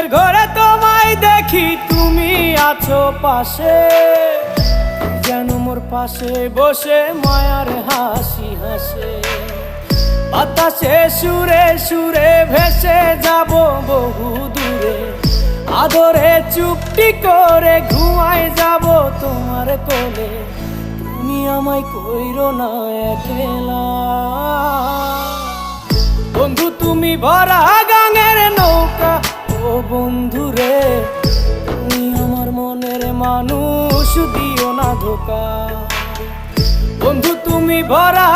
ঘুমের ঘরে তোমায় দেখি, তুমি আছো পাশে, যেন মোর পাশে বসে মায়ার হাসি হাসে। বাতাসে সুরে সুরে ভেসে যাব বহু দূরে, আদরে চুপটি করে ঘুমায় যাব তোমার কোলে। তুমি আমায় কইরো না একলা বন্ধু, তুমি ভরা গাঙের নৌকা। ও বন্ধু রে, তুমি আমার মনের মানুষ, দিও না ধোকা। বন্ধু তুমি ভরা